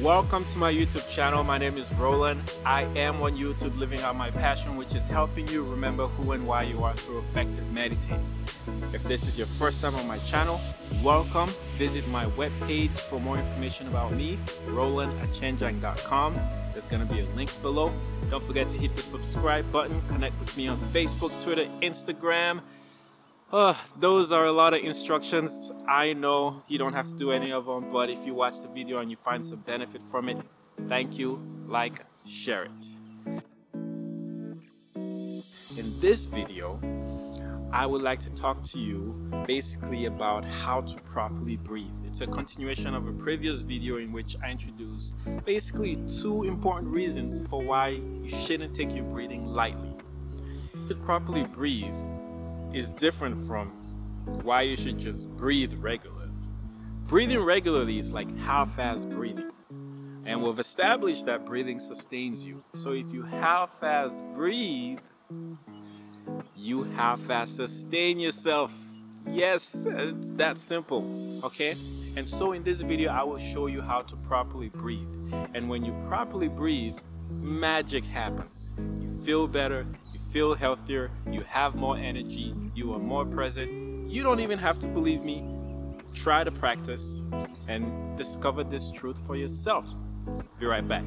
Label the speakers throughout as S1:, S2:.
S1: Welcome to my YouTube channel. My name is Roland. I am on YouTube living out my passion, which is helping you remember who and why you are through effective meditating. If this is your first time on my channel, welcome. Visit my webpage for more information about me, roland@achenjang.com. There's going to be a link below. Don't forget to hit the subscribe button. Connect with me on Facebook, Twitter, Instagram. Those are a lot of instructions. I know you don't have to do any of them, but if you watch the video and you find some benefit from it, thank you, like, share it. In this video, I would like to talk to you basically about how to properly breathe. It's a continuation of a previous video in which I introduced basically 2 important reasons for why you shouldn't take your breathing lightly. To properly breathe is different from why you should just breathe regularly. Breathing regularly is like half-fast breathing. And we've established that breathing sustains you. So if you half-fast breathe, you half-fast sustain yourself. Yes, it's that simple, okay? And so in this video, I will show you how to properly breathe. And when you properly breathe, magic happens. You feel better, you feel healthier, you have more energy, you are more present. You don't even have to believe me. Try to practice and discover this truth for yourself. Be right back.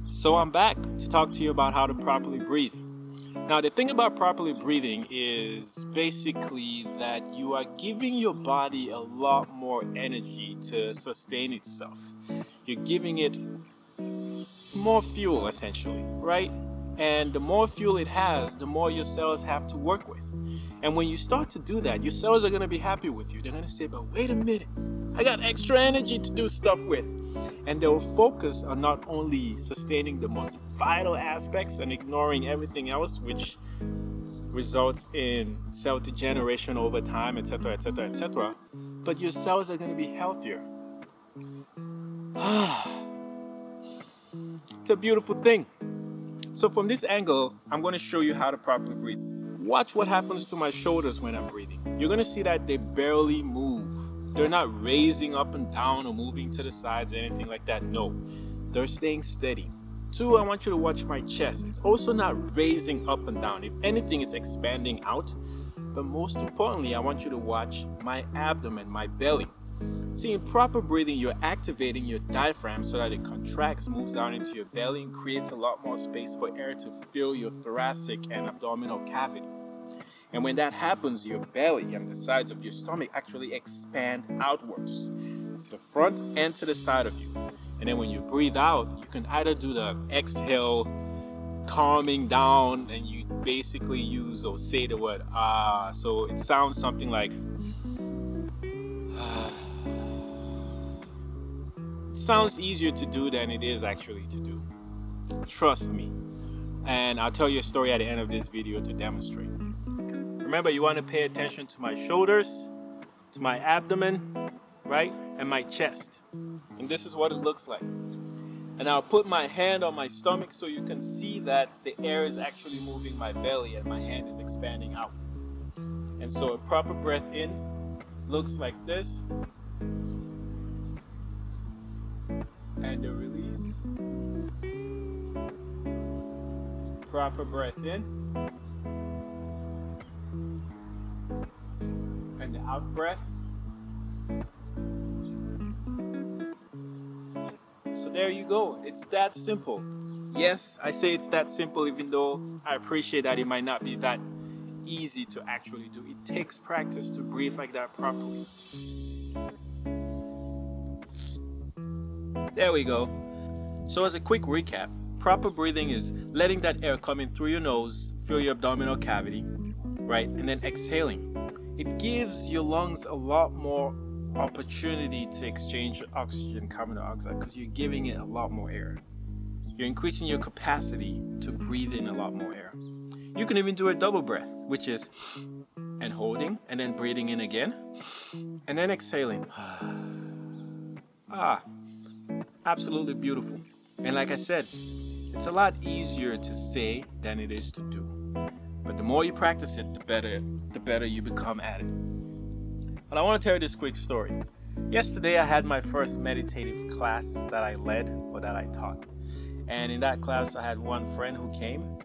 S1: So I'm back to talk to you about how to properly breathe. Now, the thing about properly breathing is basically that you are giving your body a lot more energy to sustain itself. You're giving it more fuel, essentially, right? And the more fuel it has, the more your cells have to work with. And when you start to do that, your cells are going to be happy with you. They're going to say, but wait a minute, I got extra energy to do stuff with. And they'll focus on not only sustaining the most vital aspects and ignoring everything else, which results in cell degeneration over time, etc., etc., etc., but your cells are going to be healthier. It's a beautiful thing. So from this angle, I'm going to show you how to properly breathe. Watch what happens to my shoulders when I'm breathing. You're going to see that they barely move. They're not raising up and down or moving to the sides or anything like that. No, they're staying steady. 2, I want you to watch my chest. It's also not raising up and down. If anything, it's expanding out. But most importantly, I want you to watch my abdomen, my belly. See, in proper breathing, you're activating your diaphragm so that it contracts, moves down into your belly, and creates a lot more space for air to fill your thoracic and abdominal cavity. And when that happens, your belly and the sides of your stomach actually expand outwards to the front and to the side of you. And then when you breathe out, you can either do the exhale, calming down, and you basically use or say the word ah. So it sounds something like it sounds easier to do than it is actually to do. Trust me. And I'll tell you a story at the end of this video to demonstrate. Remember, you want to pay attention to my shoulders, to my abdomen, right? And my chest. And this is what it looks like. And I'll put my hand on my stomach so you can see that the air is actually moving my belly and my hand is expanding out. And so a proper breath in looks like this. And the release. Proper breath in. And the out breath. So there you go. It's that simple. Yes, I say it's that simple, even though I appreciate that it might not be that easy to actually do. It takes practice to breathe like that properly. There we go. So as a quick recap, proper breathing is letting that air come in through your nose, fill your abdominal cavity, right? And then exhaling. It gives your lungs a lot more opportunity to exchange oxygen, carbon dioxide, because you're giving it a lot more air. You're increasing your capacity to breathe in a lot more air. You can even do a double breath, which is and holding and then breathing in again and then exhaling. Absolutely beautiful. And like I said, it's a lot easier to say than it is to do. But the more you practice it, the better you become at it. But I want to tell you this quick story. Yesterday I had my first meditative class that I led or that I taught. And in that class I had one friend who came,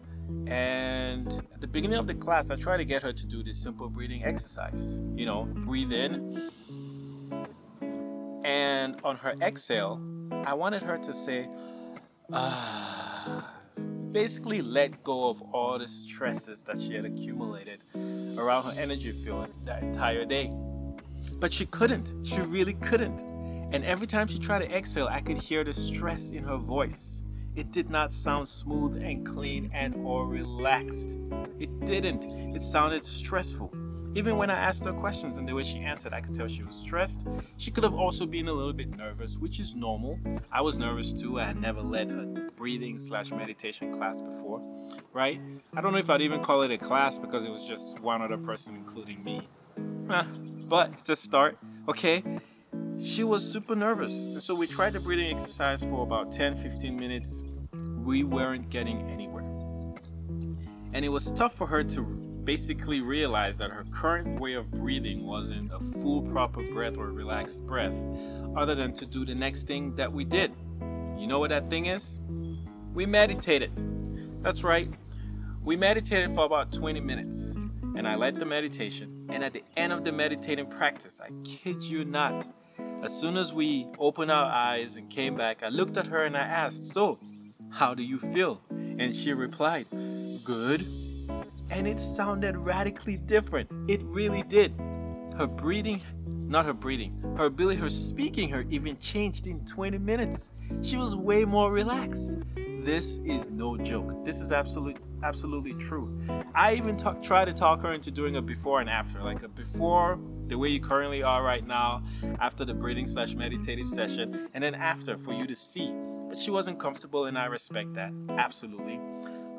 S1: and at the beginning of the class I tried to get her to do this simple breathing exercise. You know, breathe in, and on her exhale I wanted her to say, basically let go of all the stresses that she had accumulated around her energy field that entire day. But she couldn't. She really couldn't. And every time she tried to exhale, I could hear the stress in her voice. It did not sound smooth and clean and or relaxed. It didn't. It sounded stressful. Even when I asked her questions and the way she answered, I could tell she was stressed. She could have also been a little bit nervous, which is normal. I was nervous too. I had never led a breathing/meditation class before, right? I don't know if I'd even call it a class because it was just one other person, including me. But it's a start, okay? She was super nervous. And so we tried the breathing exercise for about 10-15 minutes. We weren't getting anywhere. And it was tough for her to basically realize that her current way of breathing wasn't a full proper breath or relaxed breath, other than to do the next thing that we did. You know what that thing is? We meditated. That's right. We meditated for about 20 minutes. And I led the meditation. And at the end of the meditating practice, I kid you not, as soon as we opened our eyes and came back, I looked at her and I asked, "So, how do you feel?" And she replied, "Good." And it sounded radically different. It really did. Her breathing, not her breathing, her ability, her speaking, her even changed in 20 minutes. She was way more relaxed. This is no joke. This is absolutely true. I even tried to talk her into doing a before and after, like a before, the way you currently are right now, after the breathing/meditative session, and then after for you to see. But she wasn't comfortable, and I respect that, absolutely.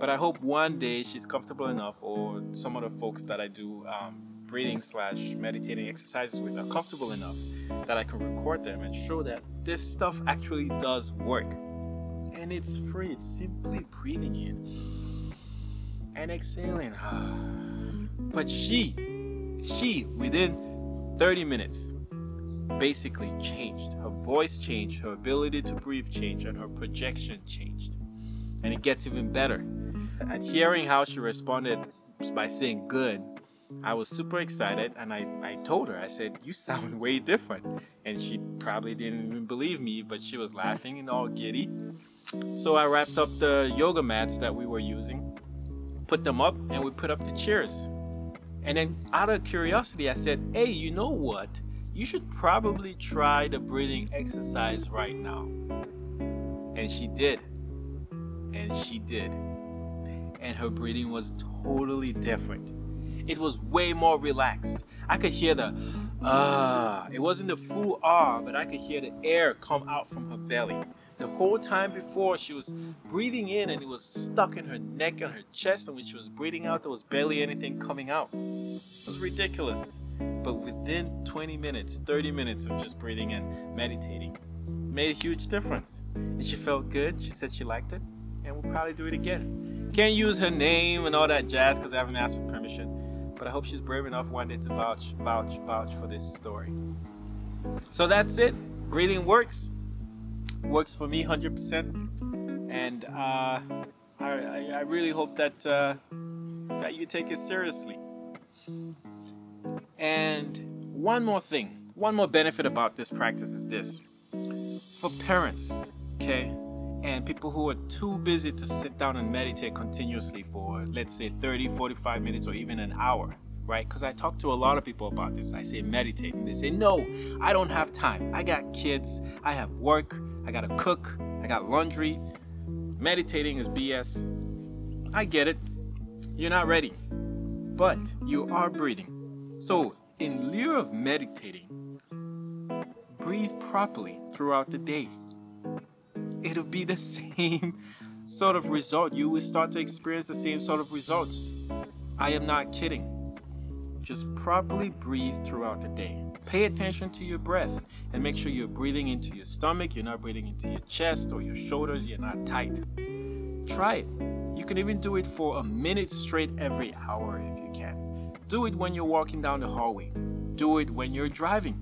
S1: But I hope one day she's comfortable enough, or some of the folks that I do breathing/meditating exercises with are comfortable enough that I can record them and show that this stuff actually does work. And it's free. It's simply breathing in and exhaling. But she within 30 minutes basically changed. Her voice changed, her ability to breathe changed, and her projection changed. And it gets even better. At hearing how she responded by saying "good," I was super excited, and I told her, I said, "You sound way different." And she probably didn't even believe me, but she was laughing and all giddy. So I wrapped up the yoga mats that we were using, put them up, and we put up the chairs. And then out of curiosity, I said, "Hey, you know what? You should probably try the breathing exercise right now." And she did. And she did. And her breathing was totally different. It was way more relaxed. I could hear the it wasn't the full but I could hear the air come out from her belly. The whole time before, she was breathing in and it was stuck in her neck and her chest, and when she was breathing out, there was barely anything coming out. It was ridiculous. But within 20 minutes, 30 minutes of just breathing and meditating, made a huge difference. And she felt good. She said she liked it, and we'll probably do it again. Can't use her name and all that jazz because I haven't asked for permission, but I hope she's brave enough one day to vouch for this story. So that's it. Breathing works for me 100%, and I really hope that that you take it seriously. And one more thing, one more benefit about this practice is this: for parents, okay, and people who are too busy to sit down and meditate continuously for, let's say, 30-45 minutes or even an hour, right? Because I talk to a lot of people about this. I say meditate, and they say, "No, I don't have time. I got kids, I have work, I gotta cook, I got laundry. Meditating is BS." I get it. You're not ready, but you are breathing. So in lieu of meditating, breathe properly throughout the day. It'll be the same sort of result. You will start to experience the same sort of results. I am not kidding. Just properly breathe throughout the day. Pay attention to your breath and make sure you're breathing into your stomach. You're not breathing into your chest or your shoulders. You're not tight. Try it. You can even do it for a minute straight every hour if you can. Do it when you're walking down the hallway. Do it when you're driving.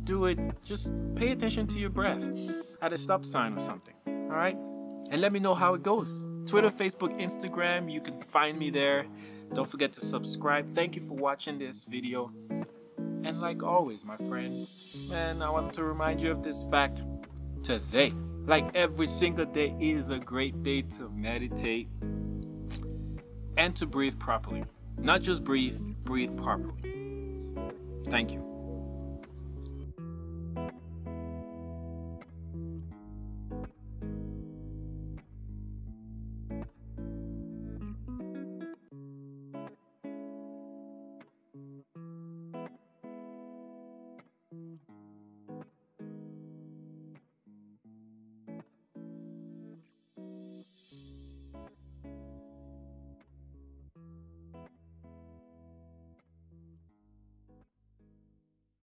S1: do it, just pay attention to your breath at a stop sign or something. All right? And let me know how it goes. Twitter, Facebook, Instagram, you can find me there. Don't forget to subscribe. Thank you for watching this video. And like always, my friends, man, I want to remind you of this fact. Today, like every single day, is a great day to meditate and to breathe properly. Not just breathe, breathe properly. Thank you.